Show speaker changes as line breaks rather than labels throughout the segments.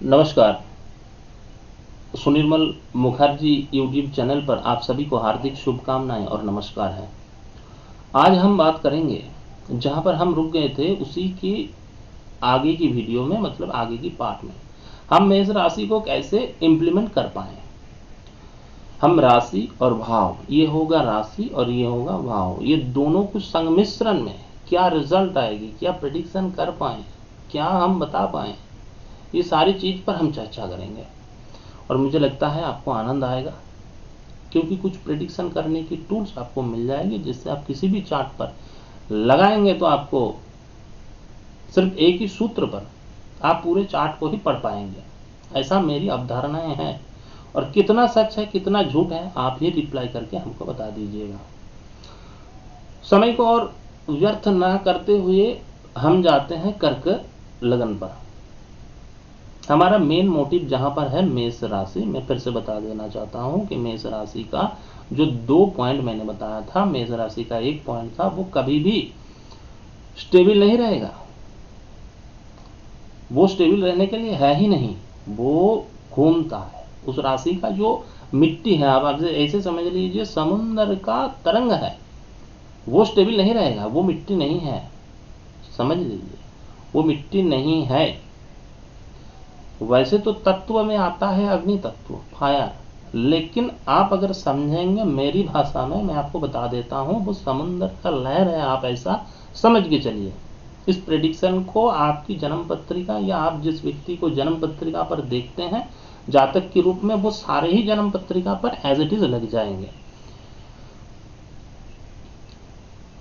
नमस्कार। Sunirmal Mukherjee YouTube channel पर आप सभी को हार्दिक शुभकामनाएं और नमस्कार है। आज हम बात करेंगे जहां पर हम रुक गए थे उसी की आगे की वीडियो में, मतलब आगे की पार्ट में हम मेष राशि को कैसे इम्प्लीमेंट कर पाए। हम राशि और भाव, ये होगा राशि और ये होगा भाव, ये दोनों कुछ संमिश्रण में क्या रिजल्ट आएगी, क्या प्रेडिक्शन कर पाए, क्या हम बता पाए, ये सारी चीज पर हम चर्चा करेंगे। और मुझे लगता है आपको आनंद आएगा, क्योंकि कुछ प्रेडिक्शन करने की टूल्स आपको मिल जाएंगे जिससे आप किसी भी चार्ट पर लगाएंगे तो आपको सिर्फ एक ही सूत्र पर आप पूरे चार्ट को ही पढ़ पाएंगे। ऐसा मेरी अवधारणाएं हैं, और कितना सच है कितना झूठ है आप ही रिप्लाई करके हमको बता दीजिएगा। समय को और व्यर्थ ना करते हुए हम जाते हैं कर्क लगन पर। हमारा मेन मोटिव जहां पर है मेष राशि। मैं फिर से बता देना चाहता हूं कि मेष राशि का जो 2 पॉइंट मैंने बताया था, मेष राशि का 1 पॉइंट था, वो कभी भी स्टेबल नहीं रहेगा। वो स्टेबल रहने के लिए है ही नहीं, वो घूमता है। उस राशि का जो मिट्टी है, आप ऐसे समझ लीजिए समुद्र का तरंग है, वो स्टेबल नहीं रहेगा, वो मिट्टी नहीं है। समझ लीजिए वो मिट्टी नहीं है। वैसे तो तत्व में आता है अग्नि तत्व, फायर, लेकिन आप अगर समझेंगे मेरी भाषा में, मैं आपको बता देता हूं, वो समुद्र का लहर है। आप ऐसा समझ के चलिए। इस प्रेडिक्शन को आपकी जन्म पत्रिका या आप जिस व्यक्ति को जन्म पत्रिका पर देखते हैं जातक के रूप में, वो सारे ही जन्म पत्रिका पर एज इट इज लग जाएंगे।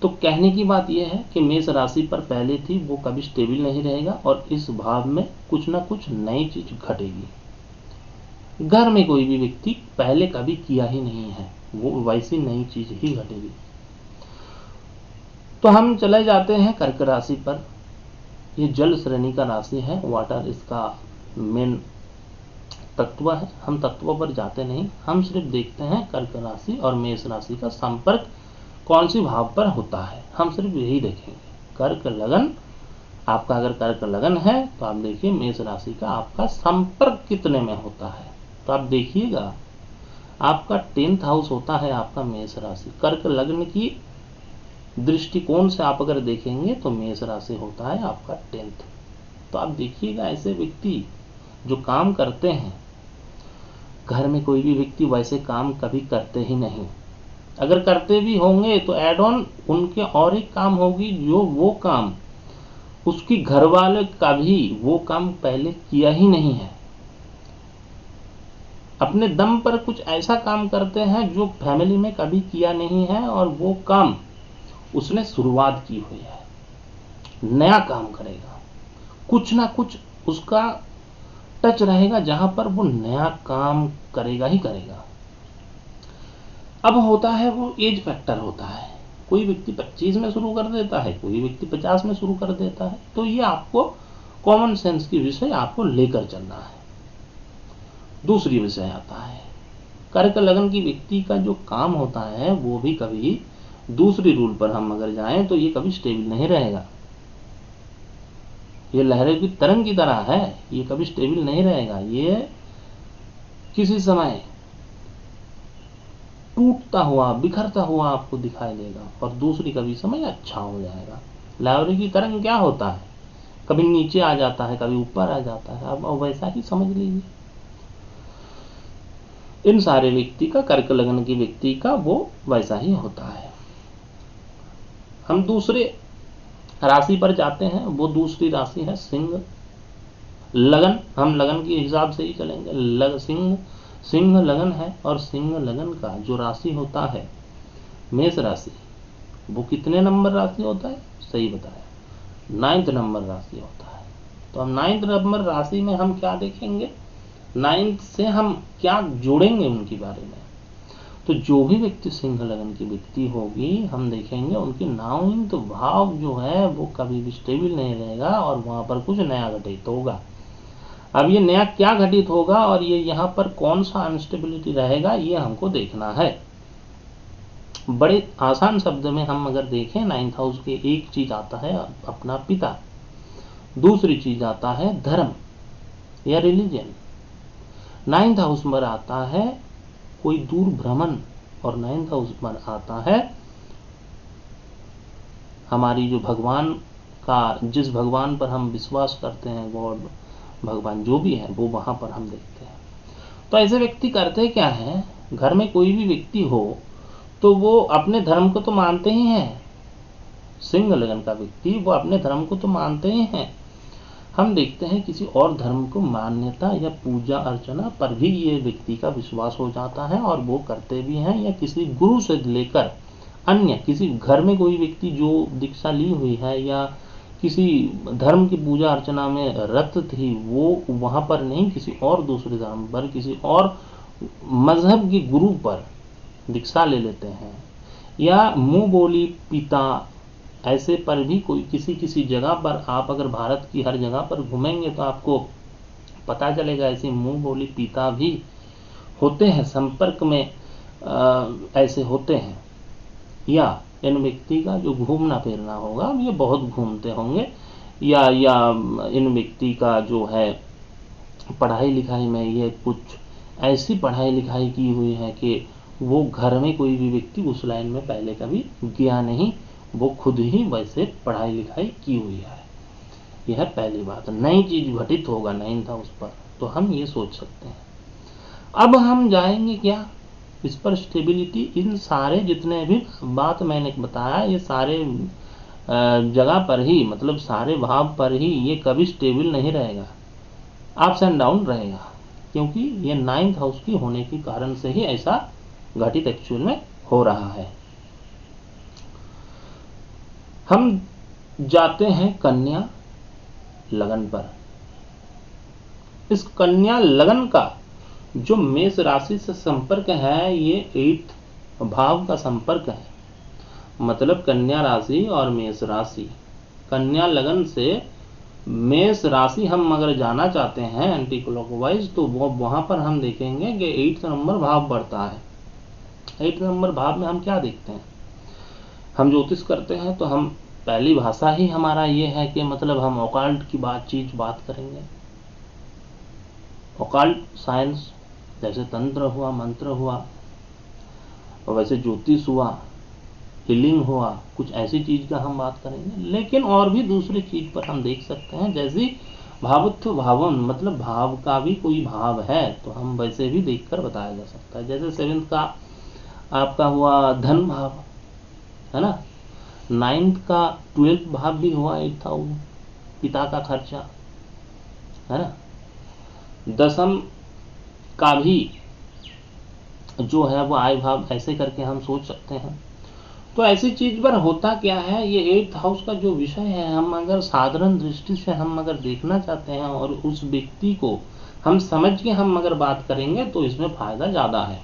तो कहने की बात यह है कि मेष राशि पर पहले थी वो कभी स्टेबल नहीं रहेगा, और इस भाव में कुछ ना कुछ नई चीज घटेगी। घर में कोई भी व्यक्ति पहले कभी किया ही नहीं है, वो वैसी नई चीज ही घटेगी। तो हम चले जाते हैं कर्क राशि पर। ये जल श्रेणी का राशि है, वाटर इसका मेन तत्व है। हम तत्वों पर जाते नहीं, हम सिर्फ देखते हैं कर्क राशि और मेष राशि का संपर्क कौन सी भाव पर होता है, हम सिर्फ यही देखेंगे। कर्क लगन, आपका अगर कर्क लगन है तो आप देखिए मेष राशि का आपका संपर्क कितने में होता है। तो आप देखिएगा आपका 10th हाउस होता है आपका मेष राशि। कर्क लग्न की दृष्टिकोण से आप अगर देखेंगे तो मेष राशि होता है आपका 10th। तो आप देखिएगा ऐसे व्यक्ति जो काम करते हैं, घर में कोई भी व्यक्ति वैसे काम कभी करते ही नहीं। अगर करते भी होंगे तो एड ऑन उनके और एक काम होगी, जो वो काम उसकी घर वाले का भी वो काम पहले किया ही नहीं है। अपने दम पर कुछ ऐसा काम करते हैं जो फैमिली में कभी किया नहीं है, और वो काम उसने शुरुआत की हुई है। नया काम करेगा, कुछ ना कुछ उसका टच रहेगा जहां पर वो नया काम करेगा ही करेगा। अब होता है वो एज फैक्टर होता है। कोई व्यक्ति 25 में शुरू कर देता है, कोई व्यक्ति 50 में शुरू कर देता है। तो ये आपको कॉमन सेंस की विषय आपको लेकर चलना है। दूसरी विषय आता है कर्क लगन की व्यक्ति का जो काम होता है वो भी कभी, दूसरी रूल पर हम अगर जाएं तो ये कभी स्टेबल नहीं रहेगा। ये लहरें की तरंग की तरह है, ये कभी स्टेबल नहीं रहेगा। ये किसी समय टूटता हुआ बिखरता हुआ आपको दिखाई देगा, और दूसरी कभी समय अच्छा हो जाएगा। लहरों की तरंग क्या होता है, कभी नीचे आ जाता है कभी ऊपर आ जाता है। अब वैसा ही समझ लीजिए इन सारे व्यक्ति का, कर्क लगन की व्यक्ति का वो वैसा ही होता है। हम दूसरे राशि पर जाते हैं, वो दूसरी राशि है सिंह लगन। हम लगन के हिसाब से ही चलेंगे। सिंह लगन है, और सिंह लगन का जो राशि होता है मेष राशि, वो कितने नंबर राशि होता है, सही बताया, 9th नंबर राशि होता है। तो हम 9th नंबर राशि में हम क्या देखेंगे, 9th से हम क्या जोड़ेंगे उनके बारे में। तो जो भी व्यक्ति सिंह लगन की व्यक्ति होगी, हम देखेंगे उनकी 9th भाव जो है वो कभी भी स्टेबल नहीं रहेगा, और वहां पर कुछ नया घटित होगा। अब ये नया क्या घटित होगा और ये यहाँ पर कौन सा अनस्टेबिलिटी रहेगा, ये हमको देखना है। बड़े आसान शब्द में हम अगर देखें, 9th हाउस के एक चीज आता है अपना पिता, दूसरी चीज आता है धर्म, या रिलीजन। 9th हाउस पर आता है कोई दूर भ्रमण, और 9th हाउस पर आता है हमारी जो भगवान का, जिस भगवान पर हम विश्वास करते हैं, गॉड, भगवान जो भी है, वो वहां पर हम देखते हैं। तो ऐसे व्यक्ति करते क्या है, घर में कोई भी व्यक्ति हो तो वो अपने धर्म को तो मानते ही हैं। सिंह लगन का व्यक्ति वो अपने धर्म को तो मानते ही हैं। हम देखते हैं किसी और धर्म को मान्यता या पूजा अर्चना पर भी ये व्यक्ति का विश्वास हो जाता है और वो करते भी हैं, या किसी गुरु से लेकर अन्य किसी घर में कोई व्यक्ति जो दीक्षा ली हुई है या किसी धर्म की पूजा अर्चना में रत थी, वो वहां पर नहीं, किसी और दूसरे धर्म पर, किसी और मजहब के गुरु पर दीक्षा ले लेते हैं। या मुंह बोली पिता, ऐसे पर भी कोई किसी किसी जगह पर, आप अगर भारत की हर जगह पर घूमेंगे तो आपको पता चलेगा ऐसे मुंह बोली पिता भी होते हैं, संपर्क में ऐसे होते हैं। या इन व्यक्ति का जो घूमना फिरना होगा, ये बहुत घूमते होंगे, या इन व्यक्ति का जो है पढ़ाई लिखाई में ये कुछ ऐसी पढ़ाई लिखाई की हुई है कि वो घर में कोई भी व्यक्ति उस लाइन में पहले कभी गया नहीं, वो खुद ही वैसे पढ़ाई लिखाई की हुई है। यह पहली बात। नई चीज घटित होगा 9th हाउस पर, तो हम ये सोच सकते हैं। अब हम जाएंगे क्या इस पर, स्टेबिलिटी। इन सारे जितने भी बात मैंने बताया, ये सारे जगह पर ही, मतलब सारे भाव पर ही ये कभी स्टेबल नहीं रहेगा, अप्स एंड डाउन रहेगा, क्योंकि ये 9th हाउस की होने के कारण से ही ऐसा घटित एक्चुअल में हो रहा है। हम जाते हैं कन्या लगन पर। इस कन्या लगन का जो मेष राशि से संपर्क है, ये 8th भाव का संपर्क है। मतलब कन्या राशि और मेष राशि, कन्या लगन से मेष राशि हम अगर जाना चाहते हैं एंटी क्लॉकवाइज, तो वो वहां पर हम देखेंगे कि 8th नंबर भाव बढ़ता है। 8th नंबर भाव में हम क्या देखते हैं, हम ज्योतिष करते हैं तो हम पहली भाषा ही हमारा ये है कि मतलब हम ऑकल्ट की बात करेंगे। ऑकल्ट साइंस जैसे तंत्र हुआ, मंत्र हुआ, और वैसे ज्योतिष हुआ, हीलिंग हुआ, कुछ ऐसी चीज का हम बात करेंगे। लेकिन और भी दूसरी चीज पर हम देख सकते हैं, जैसे भावत्व भावन, मतलब भाव का भी कोई भाव है तो हम वैसे भी देखकर बताया जा सकता है। जैसे 7th का आपका हुआ धन भाव, है ना। 9th का 12th भाव भी हुआ 8th हाउस, पिता का खर्चा, है ना। 10th का भी जो है वो आय भाव, ऐसे करके हम सोच सकते हैं। तो ऐसी चीज पर होता क्या है, ये 8th हाउस का जो विषय है, हम अगर साधारण दृष्टि से हम अगर देखना चाहते हैं और उस व्यक्ति को हम समझ के हम अगर बात करेंगे तो इसमें फायदा ज्यादा है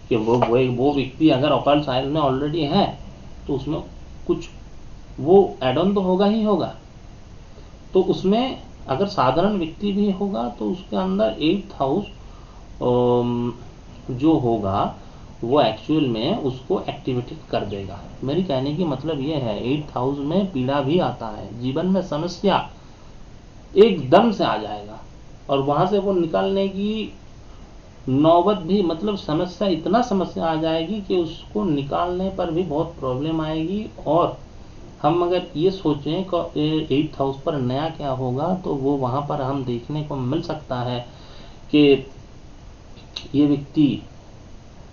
कि वो व्यक्ति अगर ऑकल्ट साइंस में ऑलरेडी है तो उसमें कुछ वो एड ऑन तो होगा ही होगा। तो उसमें अगर साधारण व्यक्ति भी होगा तो उसके अंदर 8th हाउस जो होगा वो एक्चुअल में उसको एक्टिवेटेड कर देगा। मेरी कहने की मतलब ये है, 8th हाउस में पीड़ा भी आता है, जीवन में समस्या एकदम से आ जाएगा और वहां से वो निकालने की नौबत भी, मतलब समस्या इतना समस्या आ जाएगी कि उसको निकालने पर भी बहुत प्रॉब्लम आएगी। और हम अगर ये सोचें कि 8th हाउस पर नया क्या होगा, तो वो वहां पर हम देखने को मिल सकता है कि ये व्यक्ति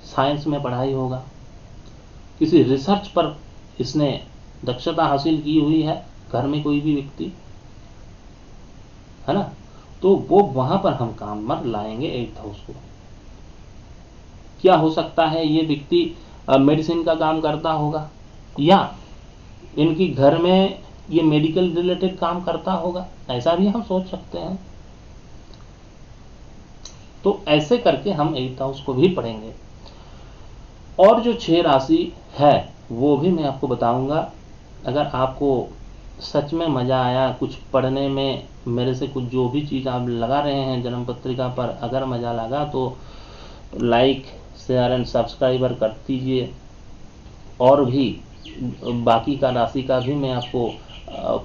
साइंस में पढ़ाई होगा, किसी रिसर्च पर इसने दक्षता हासिल की हुई है, घर में कोई भी व्यक्ति, है ना, तो वो वहां पर हम काम पर लाएंगे 8th हाउस को। क्या हो सकता है, ये व्यक्ति मेडिसिन का काम करता होगा, या इनकी घर में ये मेडिकल रिलेटेड काम करता होगा, ऐसा भी हम सोच सकते हैं। तो ऐसे करके हम 8th हाउस को भी पढ़ेंगे। और जो 6 राशि है वो भी मैं आपको बताऊंगा। अगर आपको सच में मजा आया कुछ पढ़ने में, मेरे से कुछ जो भी चीज आप लगा रहे हैं जन्म पत्रिका पर, अगर मजा लगा तो लाइक शेयर एंड सब्सक्राइबर कर दीजिए। और भी बाकी का राशि का भी मैं आपको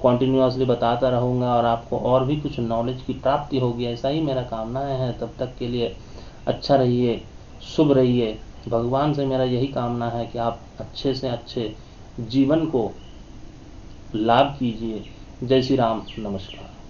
कॉन्टिन्यूसली बताता रहूँगा और आपको और भी कुछ नॉलेज की प्राप्ति होगी, ऐसा ही मेरा कामनाएं हैं। तब तक के लिए अच्छा रहिए, शुभ रहिए। भगवान से मेरा यही कामना है कि आप अच्छे से अच्छे जीवन को लाभ कीजिए। जय श्री राम, नमस्कार।